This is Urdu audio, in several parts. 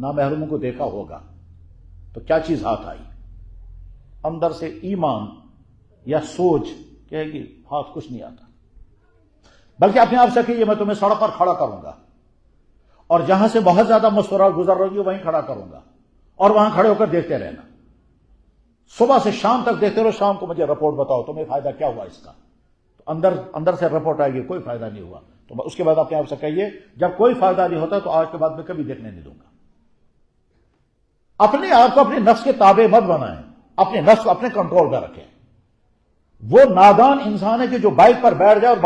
نامحرموں کو دیکھا ہوگا تو کیا چیز ہاتھ آئی؟ اندر سے ایمان یا سوچ کہے گی ہاتھ کچھ نہیں آتا، بلکہ اپنے آپ سے کہیے میں تمہیں سڑک پر کھڑا کروں گا اور جہاں سے بہت زیادہ مسکراہٹ گزر رہی ہے وہیں کھڑا کروں گا اور وہاں کھڑے ہو کر دیکھتے رہنا، صبح سے شام تک دیکھتے رہو، شام کو مجھے رپورٹ بتاؤ تمہیں فائدہ کیا ہوا اس کا۔ تو اندر سے رپورٹ آئے گی کوئی فائدہ نہیں ہوا، تو اس کے بعد اپنے آپ سے کہیے جب کوئی فائدہ نہیں ہوتا تو آج کے بعد میں کبھی دیکھنے نہیں دوں گا۔ اپنے آپ کو اپنے نفس کے تابع مت بنائیں، اپنے نفس کو اپنے کنٹرول میں رکھیں۔ وہ نادان انسان ہے کہ جو بائک پر بیٹھ جائے اور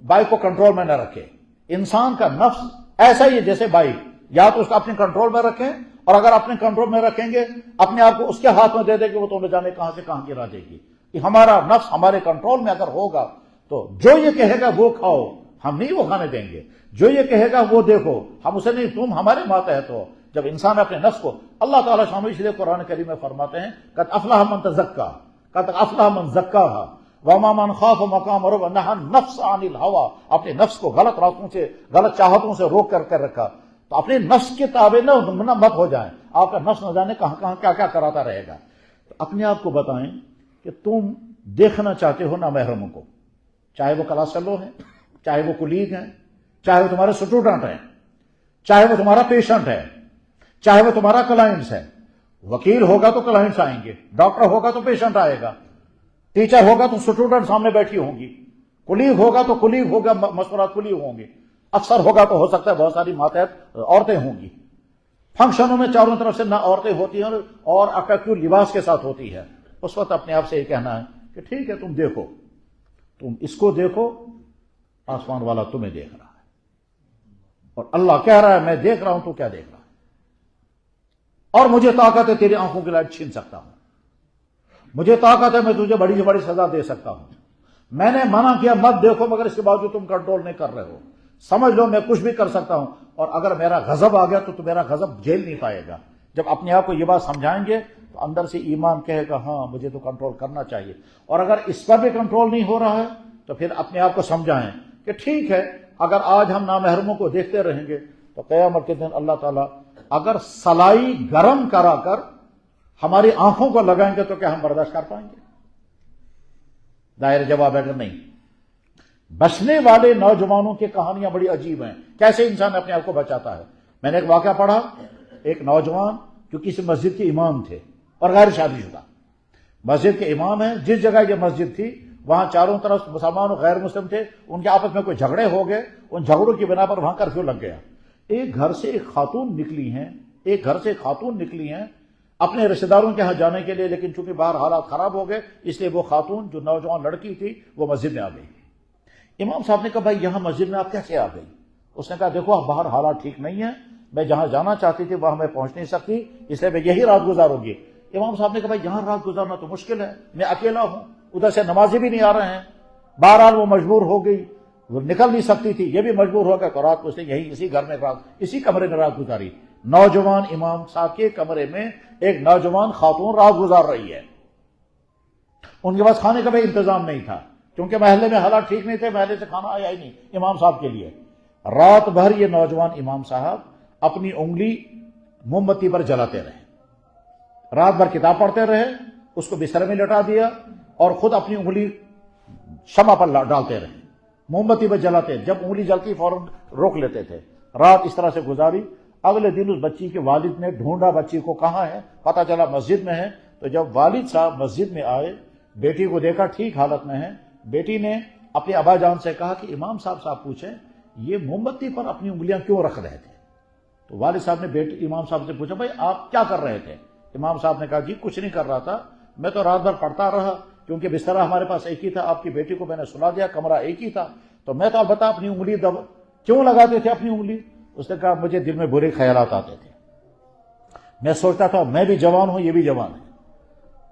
بائک کو کنٹرول میں نہ رکھے۔ انسان کا نفس ایسا ہی ہے جیسے بائک، یا تو اس کو اپنے کنٹرول میں رکھیں، اور اگر اپنے کنٹرول میں رکھیں گے اپنے آپ کو اس کے ہاتھ میں دے دے کہ وہ تو نہ جانے کہاں سے کہاں گرا دے گی۔ کہ ہمارا نفس ہمارے کنٹرول میں اگر ہوگا تو جو یہ کہے گا وہ کھاؤ، ہم نہیں وہ کھانے دیں گے، جو یہ کہے گا وہ دیکھو، ہم اسے نہیں، تم ہمارے ماتحت ہو۔ جب انسان اپنے نفس کو اللہ تعالیٰ شامل، اس لیے قرآن کریم میں فرماتے ہیں قد افلح من تزکا، قد افلح من زکاہا وما من خاف مقام ربہ نہا النفس عن الہوی، اپنے نفس کو غلط راستوں سے، غلط چاہتوں سے روک کر رکھا۔ تو اپنے نفس کے تابع نہ مت ہو جائیں، آپ کا نفس نہ جانے کہاں کہاں کیا کیا کراتا رہے گا۔ تو اپنے آپ کو بتائیں کہ تم دیکھنا چاہتے ہو نامحرموں کو، چاہے وہ کلاس فیلو ہیں، چاہے وہ کولیگ ہیں، چاہے وہ تمہارے اسٹوڈنٹ ہیں، چاہے وہ تمہارا پیشنٹ ہے، چاہے وہ تمہارا کلائنٹس ہے۔ وکیل ہوگا تو کلائنٹس آئیں گے، ڈاکٹر ہوگا تو پیشنٹ آئے گا، ٹیچر ہوگا تو اسٹوڈنٹ سامنے بیٹھی ہوں گی، کولیگ ہوگا تو کولیگ ہوگا، مشورات کولیگ ہوں گے، افسر ہوگا تو ہو سکتا ہے بہت ساری ماتحت عورتیں ہوں گی۔ فنکشنوں میں چاروں طرف سے نہ عورتیں ہوتی ہیں اور اٹریکٹیو لباس کے ساتھ ہوتی ہے۔ اس وقت اپنے آپ سے یہ کہنا ہے کہ ٹھیک ہے تم دیکھو، تم اس کو دیکھو، آسمان والا تمہیں دیکھ رہا ہے، اور اللہ کہہ رہا ہے میں دیکھ رہا ہوں تو کیا دیکھ رہا ہے، اور مجھے طاقت ہے تیری آنکھوں کی لائٹ چھین سکتا ہوں، مجھے طاقت ہے میں تجھے بڑی سے بڑی سزا دے سکتا ہوں۔ میں نے منع کیا مت دیکھو، مگر اس کے باوجود تم کنٹرول نہیں کر رہے ہو، سمجھ لو میں کچھ بھی کر سکتا ہوں، اور اگر میرا غضب آ گیا تو میرا غضب جھیل نہیں پائے گا۔ جب اپنے آپ کو یہ بات سمجھائیں گے تو اندر سے ایمان کہے گا ہاں مجھے تو کنٹرول کرنا چاہیے، اور اگر اس پر بھی کنٹرول نہیں ہو رہا ہے تو پھر اپنے آپ کو سمجھائیں کہ ٹھیک ہے اگر آج ہم نامحرموں کو دیکھتے رہیں گے تو قیامت کے دن اللہ تعالیٰ اگر سلائی گرم کرا کر ہماری آنکھوں کو لگائیں گے تو کیا ہم برداشت کر پائیں گے؟ ظاہر جواب ہے کہ نہیں۔ بچنے والے نوجوانوں کی کہانیاں بڑی عجیب ہیں، کیسے انسان اپنے آپ کو بچاتا ہے۔ میں نے ایک واقعہ پڑھا، ایک نوجوان جو کسی مسجد کے امام تھے اور غیر شادی شدہ مسجد کے امام ہیں، جس جگہ یہ مسجد تھی وہاں چاروں طرف مسلمان اور غیر مسلم تھے، ان کے آپس میں کوئی جھگڑے ہو گئے، ان جھگڑوں کی بنا پر وہاں کرفیو لگ گیا۔ ایک گھر سے ایک خاتون نکلی ہیں اپنے رشتہ داروں کے ہاں جانے کے لیے، لیکن چونکہ باہر حالات خراب ہو گئے اس لیے وہ خاتون جو نوجوان لڑکی تھی وہ مسجد میں آ گئی۔ امام صاحب نے کہا بھائی یہاں مسجد میں آپ کیسے آ گئی؟ اس نے کہا دیکھو باہر حالات ٹھیک نہیں ہیں، میں جہاں جانا چاہتی تھی وہاں میں پہنچ نہیں سکتی، اس لیے میں یہی رات گزاروں گی۔ امام صاحب نے کہا بھائی یہاں رات گزارنا تو مشکل ہے، میں اکیلا ہوں، ادھر سے نمازی بھی نہیں آ رہے ہیں۔ بہرحال وہ مجبور ہو گئی، وہ نکل نہیں سکتی تھی، یہ بھی مجبور ہو گیا، تو رات کو اس نے یہی اسی گھر میں اسی کمرے میں رات گزاری۔ نوجوان امام صاحب کے کمرے میں ایک نوجوان خاتون رات گزار رہی ہے۔ ان کے پاس کھانے کا بھی انتظام نہیں تھا کیونکہ محلے میں حالات ٹھیک نہیں تھے، محلے سے کھانا آیا ہی نہیں امام صاحب کے لیے۔ رات بھر یہ نوجوان امام صاحب اپنی انگلی موم بتی پر جلاتے رہے، رات بھر کتاب پڑھتے رہے، اس کو بستر میں لٹا دیا اور خود اپنی انگلی شمع پر ڈالتے رہے، موم بتی پر جلاتے، جب انگلی جلتی فوراً روک لیتے تھے۔ رات اس طرح سے گزاری۔ اگلے دن اس بچی کے والد نے ڈھونڈا بچی کو کہاں ہے، پتہ چلا مسجد میں ہے۔ تو جب والد صاحب مسجد میں آئے، بیٹی کو دیکھا ٹھیک حالت میں ہے، بیٹی نے اپنے ابا جان سے کہا کہ امام صاحب پوچھیں یہ موم بتی پر اپنی انگلیاں کیوں رکھ رہے تھے؟ تو والد صاحب نے امام صاحب سے پوچھا بھائی آپ کیا کر رہے تھے؟ امام صاحب نے کہا جی کچھ نہیں کر رہا تھا، میں تو رات بھر پڑھتا رہا کیونکہ بستر ہمارے پاس ایک ہی تھا، آپ کی بیٹی کو میں نے سلا دیا، کمرہ ایک ہی تھا، تو میں تو البتہ اپنی انگلی کیوں لگاتے تھے اپنی انگلی؟ اس نے کہا مجھے دل میں برے خیالات آتے تھے، میں سوچتا تھا میں بھی جوان ہوں یہ بھی جوان ہے،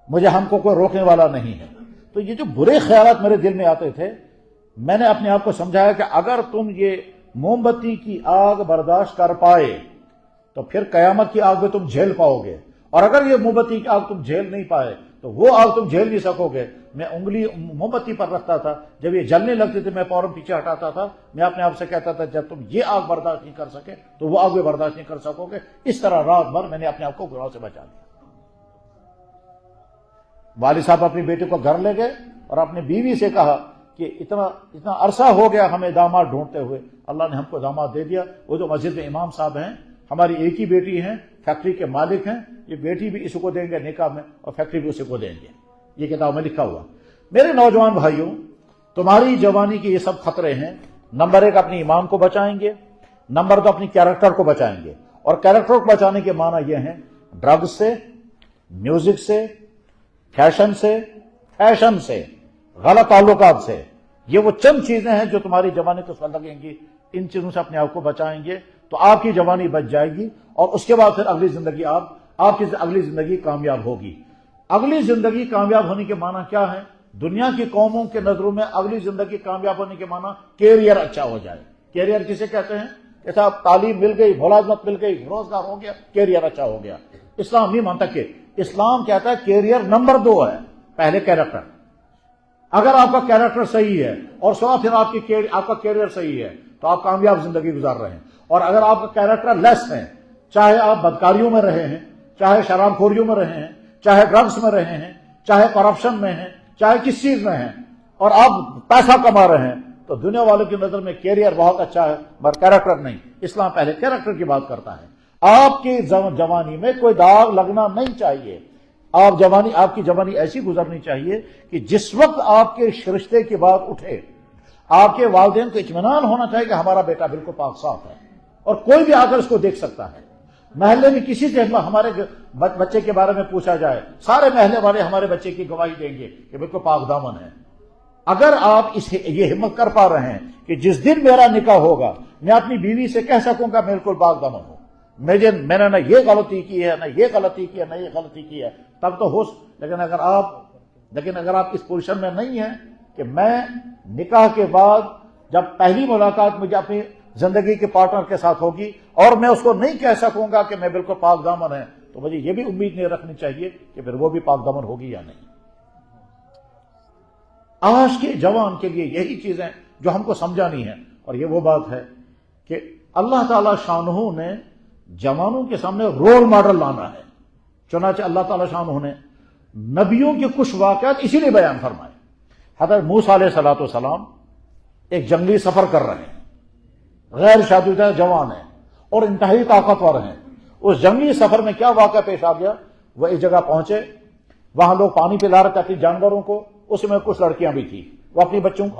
مجھے ہم کو کوئی روکنے والا نہیں ہے۔ تو یہ جو برے خیالات میرے دل میں آتے تھے، میں نے اپنے آپ کو سمجھایا کہ اگر تم یہ موم بتی کی آگ برداشت کر پائے تو پھر قیامت کی آگ میں تم جھیل پاؤ گے، اور اگر یہ موم بتی کی آگ تم جھیل نہیں پائے تو وہ آگ تم جھیل نہیں سکو گے۔ میں انگلی موم بتی پر رکھتا تھا، جب یہ جلنے لگتی تھی میں فوراً پیچھے ہٹاتا تھا، میں اپنے آپ سے کہتا تھا جب تم یہ آگ برداشت نہیں کر سکے تو وہ آگ بھی برداشت نہیں کر سکو گے۔ اس طرح رات بھر میں نے اپنے آپ کو گناہ سے بچا لیا۔ والد صاحب اپنی بیٹے کو گھر لے گئے اور اپنی بیوی سے کہا کہ اتنا عرصہ ہو گیا ہمیں داماد ڈھونڈتے ہوئے، اللہ نے ہم کو داماد دے دیا۔ وہ جو مسجد میں امام صاحب ہیں، ہماری ایک ہی بیٹی ہیں، فیکٹری کے مالک ہیں، یہ بیٹی بھی اسی کو دیں گے نکاح میں اور فیکٹری بھی اسی کو دیں گے، یہ کتاب میں لکھا ہوا۔ میرے نوجوان بھائیوں، تمہاری جوانی کے یہ سب خطرے ہیں۔ نمبر 1 اپنی ایمان کو بچائیں گے، نمبر 2 اپنی کیریکٹر کو بچائیں گے، اور کیریکٹر کو بچانے کے معنی یہ ہیں ڈرگ سے، میوزک سے، فیشن سے، غلط تعلقات سے۔ یہ وہ چند چیزیں ہیں جو تمہاری جوانی کو لگیں گی، ان چیزوں سے اپنے آپ کو بچائیں گے تو آپ کی جوانی بچ جائے گی، اور اس کے بعد پھر اگلی زندگی آپ کی اگلی زندگی کامیاب ہوگی۔ اگلی زندگی کامیاب ہونے کے معنی کیا ہے؟ دنیا کی قوموں کے نظروں میں اگلی زندگی کامیاب ہونے کے معنی کیریئر اچھا ہو جائے۔ کیریئر کسے کہتے ہیں؟ کہ صاحب تعلیم مل گئی، ملازمت مل گئی، روزگار ہو گیا، کیریئر اچھا ہو گیا۔ اسلام نہیں مانتا کہ، اسلام کہتا ہے کیریئر نمبر 2 ہے، پہلے کیریکٹر۔ اگر آپ کا کیریکٹر صحیح ہے اور پھر آپ کا کیریئر صحیح ہے تو آپ کامیاب زندگی گزار رہے ہیں، اور اگر آپ کا کیریکٹر لیس ہے، چاہے آپ بدکاریوں میں رہے ہیں، چاہے شراب خوریوں میں رہے ہیں، چاہے ڈرگس میں رہے ہیں، چاہے کرپشن میں ہیں، چاہے کس چیز میں ہیں، اور آپ پیسہ کما رہے ہیں، تو دنیا والوں کی نظر میں کیریئر بہت اچھا ہے مگر کیریکٹر نہیں۔ اسلام پہلے کیریکٹر کی بات کرتا ہے۔ آپ کی جوانی میں کوئی داغ لگنا نہیں چاہیے۔ آپ کی جوانی ایسی گزرنی چاہیے کہ جس وقت آپ کے رشتے کی بات اٹھے، آپ کے والدین کو اطمینان ہونا چاہیے کہ ہمارا بیٹا بالکل پاک صاف ہے، اور کوئی بھی آ کر اس کو دیکھ سکتا ہے۔ محلے میں کسی سے ہمارے بچے کے بارے میں پوچھا جائے، سارے محلے والے ہمارے بچے کی گواہی دیں گے کہ بالکل پاک دامن ہے۔ اگر آپ یہ ہمت کر پا رہے ہیں کہ جس دن میرا نکاح ہوگا میں اپنی بیوی سے کہہ سکوں گا بالکل پاک دامن ہوں، میں نے نہ یہ غلطی کی ہے، نہ یہ غلطی کی ہے، نہ یہ غلطی کی ہے، تب تو ہو۔ لیکن اگر آپ اس پوزیشن میں نہیں ہیں کہ میں نکاح کے بعد جب پہلی ملاقات مجھے اپنی زندگی کے پارٹنر کے ساتھ ہوگی اور میں اس کو نہیں کہہ سکوں گا کہ میں بالکل پاک دامن ہے، تو مجھے یہ بھی امید نہیں رکھنی چاہیے کہ پھر وہ بھی پاک دامن ہوگی یا نہیں۔ آج کے جوان کے لیے یہی چیزیں جو ہم کو سمجھانی ہے، اور یہ وہ بات ہے کہ اللہ تعالی شانہ نے جوانوں کے سامنے رول ماڈل لانا ہے۔ چنانچہ اللہ تعالی شانہ نے نبیوں کے کچھ واقعات اسی لیے بیان فرمائے۔ حضرت موسیٰ علیہ السلام ایک جنگلی سفر کر رہے ہیں، غیر شادی شدہ جوان ہیں اور انتہائی طاقتور ہیں۔ اس جنگلی سفر میں کیا واقعہ پیش آ گیا؟ وہ ایک جگہ پہنچے، وہاں لوگ پانی پلا رہے تھے اپنی جانوروں کو، اس میں کچھ لڑکیاں بھی تھیں، وہ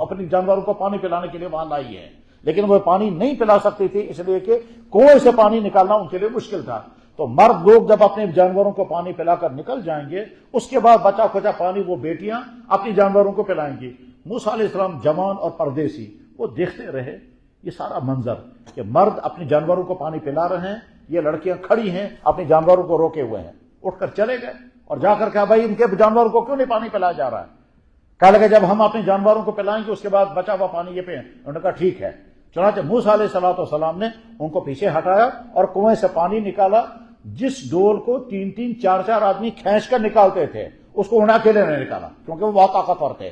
اپنی جانوروں کو پانی پلانے کے لیے وہاں لائی ہے، لیکن وہ پانی نہیں پلا سکتی تھی اس لیے کہ کنویں سے پانی نکالنا ان کے لیے مشکل تھا۔ تو مرد لوگ جب اپنے جانوروں کو پانی پلا کر نکل جائیں گے، اس کے بعد بچا کھچا پانی وہ بیٹیاں اپنی جانوروں کو پلائیں گی۔ موسیٰ علیہ السلام جوان اور پردیسی وہ دیکھتے رہے یہ سارا منظر کہ مرد اپنی جانوروں کو پانی پلا رہے ہیں، یہ لڑکیاں کھڑی ہیں اپنی جانوروں کو روکے ہوئے ہیں۔ اٹھ کر چلے گئے اور جا کر کہا بھائی ان کے جانوروں کو کیوں نہیں پانی پلایا جا رہا ہے؟ کہا لگا جب ہم اپنے جانوروں کو پلائیں گے اس کے بعد بچا ہوا پانی یہ پئیں۔ انہوں نے کہا ٹھیک ہے۔ چنانچہ موسیٰ علیہ السلام نے ان کو پیچھے ہٹایا اور کنویں سے پانی نکالا۔ جس ڈول کو 3 4 آدمی کھینچ کر نکالتے تھے اس کو انہیں اکیلے نہیں نکالا کیونکہ وہ بہت طاقتور تھے۔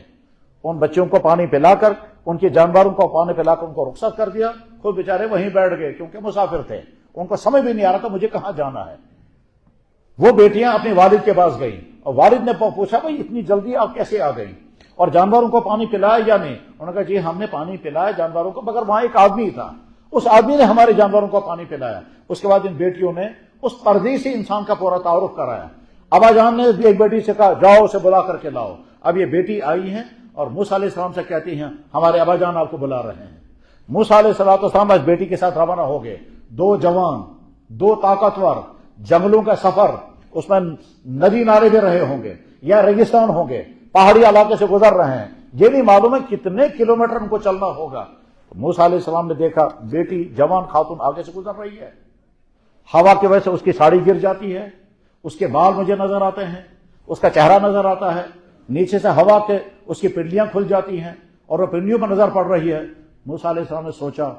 ان بچوں کو پانی پلا کر، ان کے جانوروں کو پانی پلا کر ان کو رخصت کر دیا، خود بیچارے وہیں بیٹھ گئے کیونکہ مسافر تھے، ان کو سمجھ بھی نہیں آ رہا تھا مجھے کہاں جانا ہے۔ وہ بیٹیاں اپنے والد کے پاس گئیں اور والد نے پوچھا بھائی اتنی جلدی آپ کیسے آ گئیں اور جانوروں کو پانی پلایا یا نہیں؟ انہوں نے کہا جی ہم نے پانی پلایا جانوروں کو، مگر وہاں ایک آدمی تھا، اس آدمی نے ہمارے جانوروں کو پانی پلایا۔ اس کے بعد ان بیٹیوں نے اس پردیسی انسان کا پورا تعارف کرایا۔ ابا جان نے ایک بیٹی سے کہا جاؤ اسے بلا کر کے لاؤ۔ اب یہ بیٹی آئی ہیں اور موسیٰ علیہ السلام سے کہتی ہیں ہمارے ابا جان آپ کو بلا رہے ہیں۔ موسیٰ علیہ السلام اس بیٹی کے ساتھ روانہ ہو گئے۔ 2 جوان، 2 طاقتور، جنگلوں کا سفر، اس میں ندی نالے بھی رہے ہوں گے یا ریگستان ہوں گے، پہاڑی علاقے سے گزر رہے ہیں، یہ نہیں معلوم ہے کتنے کلومیٹر ان کو چلنا ہوگا۔ موسیٰ علیہ السلام نے دیکھا بیٹی جوان خاتون آگے سے گزر رہی ہے، ہوا کی وجہ سے اس کی ساڑی گر جاتی ہے، اس کے بال مجھے نظر آتے ہیں، اس کا چہرہ نظر آتا ہے، نیچے سے ہوا کے اس کی پنڈلیاں کھل جاتی ہیں اور وہ پنڈلیوں پر نظر پڑ رہی ہے۔ موسیٰ علیہ السلام نے سوچا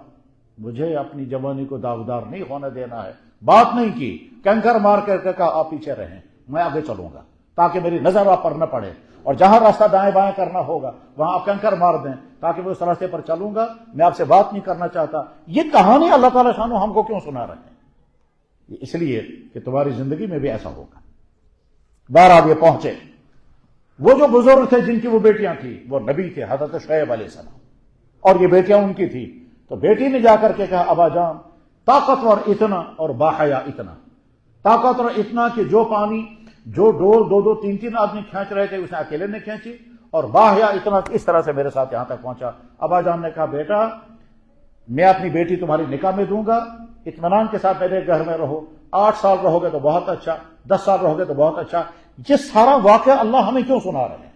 مجھے اپنی جوانی کو داغدار نہیں ہونے دینا ہے، بات نہیں کی، کنکر مار کر کہا آپ پیچھے رہیں میں آگے چلوں گا۔ تاکہ میری نظر آپ پر نہ پڑے، اور جہاں راستہ دائیں بائیں کرنا ہوگا وہاں آپ کنکر مار دیں تاکہ میں اس راستے پر چلوں گا، میں آپ سے بات نہیں کرنا چاہتا۔ یہ کہانی اللہ تعالیٰ شانہ ہم کو کیوں سنا رہے ہیں؟ یہ اس لیے کہ تمہاری زندگی میں بھی ایسا ہوگا۔ بہرحال یہ پہنچے، وہ جو بزرگ تھے جن کی وہ بیٹیاں تھیں وہ نبی تھے، حضرت شعیب علیہ السلام، اور یہ بیٹیاں ان کی تھی۔ تو بیٹی نے جا کر کے کہا ابا جان طاقتور اتنا اور باحیا اتنا، طاقتور اتنا کہ جو پانی جو ڈول دو تین تین آدمی کھینچ رہے تھے اسے اکیلے نے کھینچی، اور باحیا اتنا کہ اس طرح سے میرے ساتھ یہاں تک پہنچا۔ ابا جان نے کہا بیٹا میں اپنی بیٹی تمہاری نکاح میں دوں گا، اطمینان کے ساتھ میرے گھر میں رہو، 8 سال رہو گے تو بہت اچھا، 10 سال رہو گے تو بہت اچھا۔ یہ سارا واقعہ اللہ ہمیں کیوں سنا رہے ہیں؟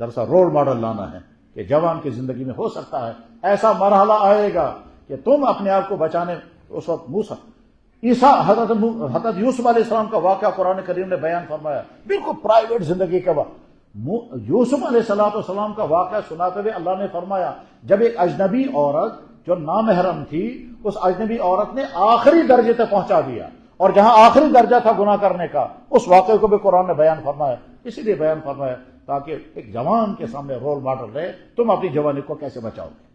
دراصل رول ماڈل لانا ہے کہ جوان کی زندگی میں ہو سکتا ہے ایسا مرحلہ آئے گا کہ تم اپنے آپ کو بچانے، اس وقت حضرت یوسف علیہ السلام کا واقعہ قرآن کریم نے بیان فرمایا، بالکل پرائیویٹ زندگی کا یوسف علیہ السلام کا واقعہ سناتے ہوئے اللہ نے فرمایا جب ایک اجنبی عورت جو نامحرم تھی، اس اجنبی عورت نے آخری درجے تک پہنچا دیا، اور جہاں آخری درجہ تھا گناہ کرنے کا اس واقعے کو بھی قرآن نے بیان فرمایا۔ اسی لیے بیان فرمایا تاکہ ایک جوان کے سامنے رول ماڈل رہے، تم اپنی جوانی کو کیسے بچاؤ گے۔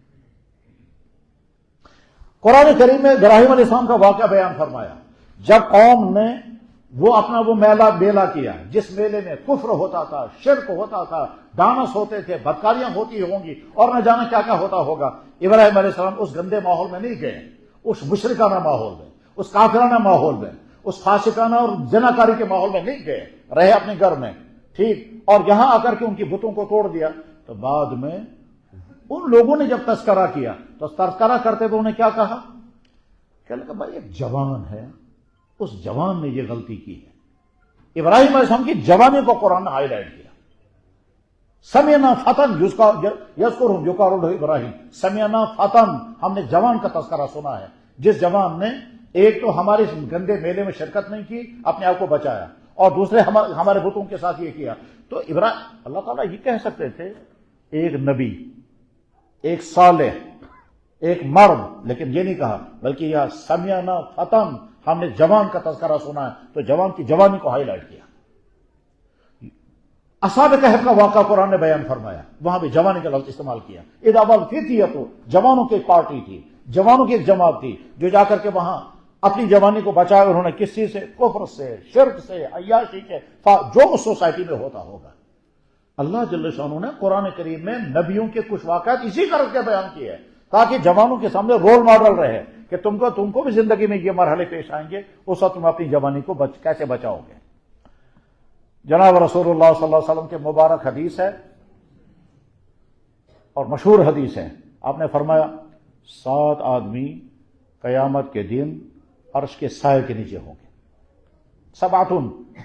قرآن کریم میں ابراہیم علیہ السلام کا واقعہ بیان فرمایا، جب قوم نے وہ اپنا وہ میلہ بیلا کیا جس میلے میں کفر ہوتا تھا، شرک ہوتا تھا، ڈانس ہوتے تھے، بدکاریاں ہوتی ہوں گی، اور نہ جانے کیا کیا ہوتا ہوگا۔ ابراہیم علیہ السلام اس گندے ماحول میں نہیں گئے، اس مشرکانہ ماحول میں، اس کافرانہ ماحول میں، اس فاسقانہ اور زناکاری کے ماحول میں نہیں گئے، رہے اپنے گھر میں، ٹھیک۔ اور یہاں آ کر کے ان کی بتوں کو توڑ دیا۔ تو بعد میں ان لوگوں نے جب تذکرہ کیا تو تذکرہ کرتے تو انہیں کیا کہا؟ کہ لگا بھائی ایک جوان ہے، اس جوان نے یہ غلطی کی ہے۔ ابراہیم علیہ السلام کی جوانی کو قرآن نے ہائی لائٹ کیا۔ سمعنا فتن یذکرہم یقال ابراہیم، سمعنا فتن، ہم نے جوان کا تذکرہ سنا ہے جس جوان نے ایک تو ہمارے گندے میلے میں شرکت نہیں کی، اپنے آپ کو بچایا، اور دوسرے ہمارے بتوں کے ساتھ یہ کیا۔ تو اللہ تعالیٰ یہ کہہ سکتے تھے ایک نبی، ایک صالح، ایک مرد، لیکن یہ نہیں کہا، بلکہ یہ سمعنا فتن، ہم نے جوان کا تذکرہ سنا ہے، تو جوان کی جوانی کو ہائی لائٹ کیا۔ اصحاب کہف کا واقعہ قرآن نے بیان فرمایا، وہاں بھی جوانی کا لفظ استعمال کیا۔ اذا والفتیۃ، جوانوں کی ایک پارٹی تھی، جوانوں کی ایک جماعت تھی جو جا کر کے وہاں اپنی جوانی کو بچایا۔ انہوں نے کس چیز سے؟ کفر سے، شرک سے، عیاشی سے، جو اس سوسائٹی میں ہوتا ہوگا۔ اللہ جل شانہ نے قرآن کریم میں نبیوں کے کچھ واقعات اسی کر کے بیان کیے ہیں تاکہ جوانوں کے سامنے رول ماڈل رہے کہ تم کو بھی زندگی میں یہ مرحلے پیش آئیں گے، اس وقت تم اپنی جوانی کو کیسے بچاؤ گے۔ جناب رسول اللہ صلی اللہ علیہ وسلم کے مبارک حدیث ہے اور مشہور حدیث ہے، آپ نے فرمایا 7 آدمی قیامت کے دن عرش کے سائے کے نیچے ہوں گے۔ 7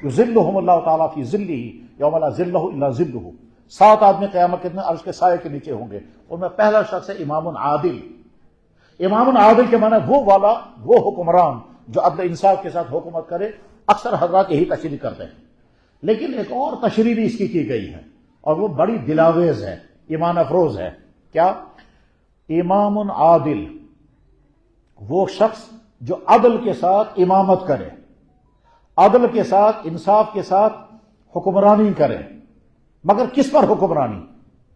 یظلہم اللہ تعالیٰ فی ظلہ یوم لا ظل الا ظلہ، 7 آدمی قیامت کے دن عرش کے سائے کے نیچے ہوں گے۔ ان میں پہلا شخص ہے امام عادل۔ امام عادل کے معنی وہ حکمران جو عدل انصاف کے ساتھ حکومت کرے۔ اکثر حضرات یہی تشریح کرتے ہیں، لیکن ایک اور تشریح بھی اس کی گئی ہے اور وہ بڑی دلاویز ہے، ایمان افروز ہے۔ کیا؟ امام عادل، وہ شخص جو عدل کے ساتھ امامت کرے، عدل کے ساتھ، انصاف کے ساتھ حکمرانی کرے، مگر کس پر حکمرانی؟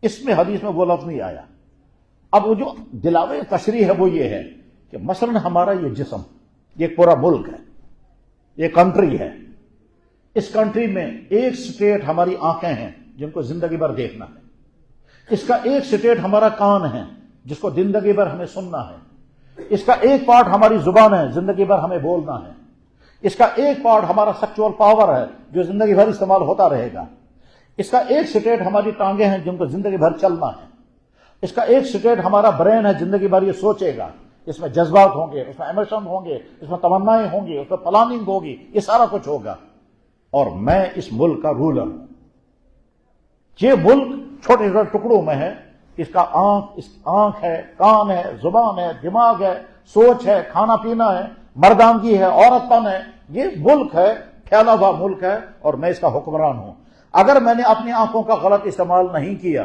اس میں حدیث میں وہ لفظ نہیں آیا۔ اب وہ جو دلاوے تشریح ہے وہ یہ ہے کہ مثلا ہمارا یہ جسم، یہ پورا ملک ہے، یہ کنٹری ہے، اس کنٹری میں ایک سٹیٹ ہماری آنکھیں ہیں جن کو زندگی بھر دیکھنا ہے، اس کا ایک سٹیٹ ہمارا کان ہے جس کو زندگی بھر ہمیں سننا ہے، اس کا ایک پارٹ ہماری زبان ہے، زندگی بھر ہمیں بولنا ہے، اس کا ایک پارٹ ہمارا سیکچول پاور ہے جو زندگی بھر استعمال ہوتا رہے گا، اس کا ایک سٹیٹ ہماری ٹانگیں ہیں جن کو زندگی بھر چلنا ہے، اس کا ایک سٹیٹ ہمارا برین ہے، زندگی بھر یہ سوچے گا، اس میں جذبات ہوں گے، اس میں ایموشن ہوں گے، اس میں تمنائیں ہوں گی، اس میں پلاننگ ہوگی، یہ سارا کچھ ہوگا، اور میں اس ملک کا رولر ہوں۔ یہ ملک چھوٹے چھوٹے ٹکڑوں میں ہے، اس کا آنکھ ہے، کان ہے، زبان ہے، دماغ ہے، سوچ ہے، کھانا پینا ہے، مردانگی ہے، عورت پن ہے، یہ ملک ہے، پھیلا ہوا ملک ہے، اور میں اس کا حکمران ہوں۔ اگر میں نے اپنی آنکھوں کا غلط استعمال نہیں کیا،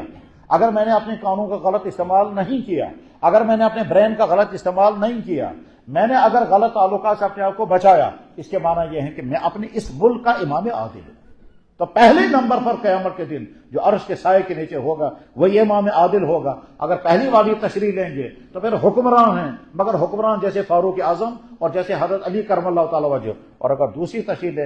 اگر میں نے اپنے کانوں کا غلط استعمال نہیں کیا، اگر میں نے اپنے برین کا غلط استعمال نہیں کیا، میں نے اگر غلط تعلقات سے اپنے آپ کو بچایا، اس کے معنی یہ ہے کہ میں اپنے اس ملک کا امام عادل ہوں۔ تو پہلے نمبر پر قیامت کے دن جو عرش کے سائے کے نیچے ہوگا وہی امام عادل ہوگا۔ اگر پہلی والی تشریح لیں گے تو پھر حکمران ہیں، مگر حکمران جیسے فاروق اعظم اور جیسے حضرت علی کرم اللہ تعالی وجہ، اور اگر دوسری تشریح لیں